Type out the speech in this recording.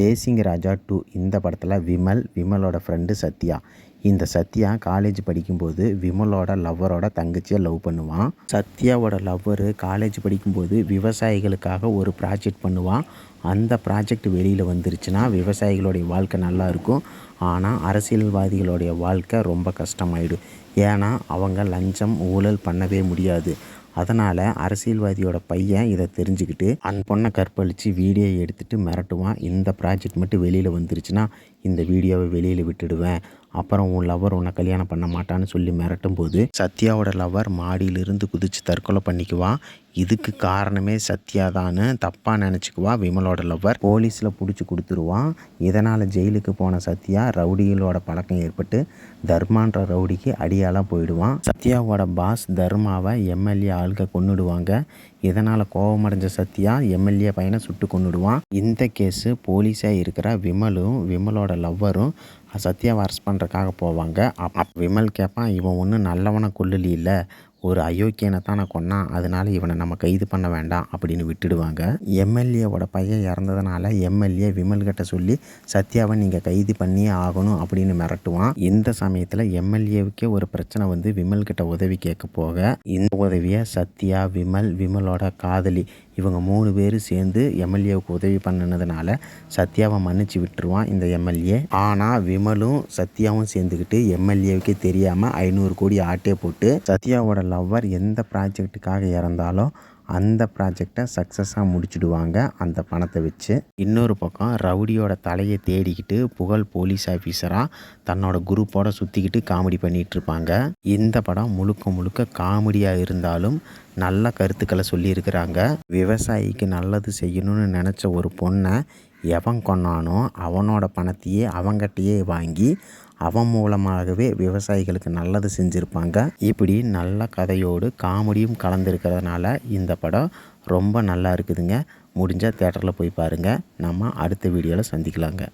தேசிங்க ராஜா 2 இந்த படத்தில் விமலோட ஃப்ரெண்டு சத்யா. இந்த சத்யா காலேஜ் படிக்கும்போது விமலோட லவ்வரோட தங்கச்சியை லவ் பண்ணுவான். சத்யாவோட லவ்வரு காலேஜ் படிக்கும்போது விவசாயிகளுக்காக ஒரு ப்ராஜெக்ட் பண்ணுவான். அந்த ப்ராஜெக்ட் வெளியில் வந்துருச்சுன்னா விவசாயிகளுடைய வாழ்க்கை நல்லா இருக்கும். ஆனால் அரசியல்வாதிகளுடைய வாழ்க்கை ரொம்ப கஷ்டமாயிடும். ஏன்னா அவங்க லஞ்சம் ஊழல் பண்ணவே முடியாது. அதனால் அரசியல்வாதியோட பையன் இதை தெரிஞ்சுக்கிட்டு அந்த பொண்ணை கற்பழித்து வீடியோ எடுத்துகிட்டு மிரட்டுவான். இந்த ப்ராஜெக்ட் மட்டும் வெளியில் வந்துருச்சுன்னா இந்த வீடியோவை வெளியில் விட்டுடுவேன், அப்புறம் உன் லவர் உன்னை கல்யாணம் பண்ண மாட்டான்னு சொல்லி மிரட்டும் போது சத்யாவோட லவர் மாடியிலிருந்து குதித்து தற்கொலை பண்ணிக்குவான். இதுக்கு காரணமே சத்யா தான்னு தப்பாக நினச்சிக்குவா விமலோட லவர். போலீஸில் பிடிச்சி கொடுத்துருவான். இதனால் ஜெயிலுக்கு போன சத்யா ரவுடிகளோட பழக்கம் ஏற்பட்டு தர்மான்ற ரவுடிக்கு அடியாளாக போயிடுவான். சத்யாவோட பாஸ் தர்மாவை எம்எல்ஏ ஆளுக கொன்னுடுவாங்க. இதனால் கோபமடைஞ்ச சத்யா எம்எல்ஏ பையனை சுட்டு கொன்னுடுவான். இந்த கேஸு போலீஸாக இருக்கிற விமலும் விமலோட லவ்வரும் சத்யாவை அரெஸ்ட் பண்ணுறதுக்காக போவாங்க. விமல் கேட்பான், இவன் ஒன்றும் நல்லவனை கொல்லலில்ல, ஒரு அயோக்கியனை தான் நான் கொன்னான், அதனால இவனை நம்ம கைது பண்ண வேண்டாம் அப்படின்னு விட்டுடுவாங்க. எம்எல்ஏவோட பையன் இறந்ததுனால எம்எல்ஏ விமல்கிட்ட சொல்லி சத்யாவை நீங்கள் கைது பண்ணியே ஆகணும் அப்படின்னு மிரட்டுவான். இந்த சமயத்தில் எம்எல்ஏவுக்கே ஒரு பிரச்சனை வந்து விமல்கிட்ட உதவி கேட்க போக இந்த உதவியை சத்யா, விமலோட காதலி இவங்க 3 பேரும் சேர்ந்து எம்எல்ஏவுக்கு உதவி பண்ணினதுனால சத்யாவை மன்னிச்சு விட்டுருவான் இந்த எம்எல்ஏ. ஆனால் விமலும் சத்யாவும் சேர்ந்துக்கிட்டு எம்எல்ஏவுக்கே தெரியாமல் 500 கோடி ஆட்டே போட்டு சத்யாவோட லவ்வர் எந்த ப்ராஜெக்டுக்காக இறந்தாலும் அந்த ப்ராஜெக்டை சக்ஸஸாக முடிச்சுடுவாங்க அந்த பணத்தை வச்சு. இன்னொரு பக்கம் ரவுடியோட தலையை தேடிக்கிட்டு புகழ் போலீஸ் ஆஃபீஸராக தன்னோட குரூப்போட சுற்றிக்கிட்டு காமெடி பண்ணிகிட்டு இருப்பாங்க. இந்த படம் முழுக்க காமெடியாக இருந்தாலும் நல்ல கருத்துக்களை சொல்லியிருக்கிறாங்க. விவசாயிக்கு நல்லது செய்யணும்னு நினச்ச ஒரு பொண்ணை எவன் கொன்னானோ அவனோட பணத்தையே அவங்ககிட்டயே வாங்கி அவன் மூலமாகவே விவசாயிகளுக்கு நல்லது செஞ்சுருப்பாங்க. இப்படி நல்ல கதையோடு காமெடியும் கலந்துருக்கிறதுனால இந்த படம் ரொம்ப நல்லா இருக்குதுங்க. முடிஞ்சால் தேட்டரில் போய் பாருங்கள். நம்ம அடுத்த வீடியோவில் சந்திக்கலாங்க.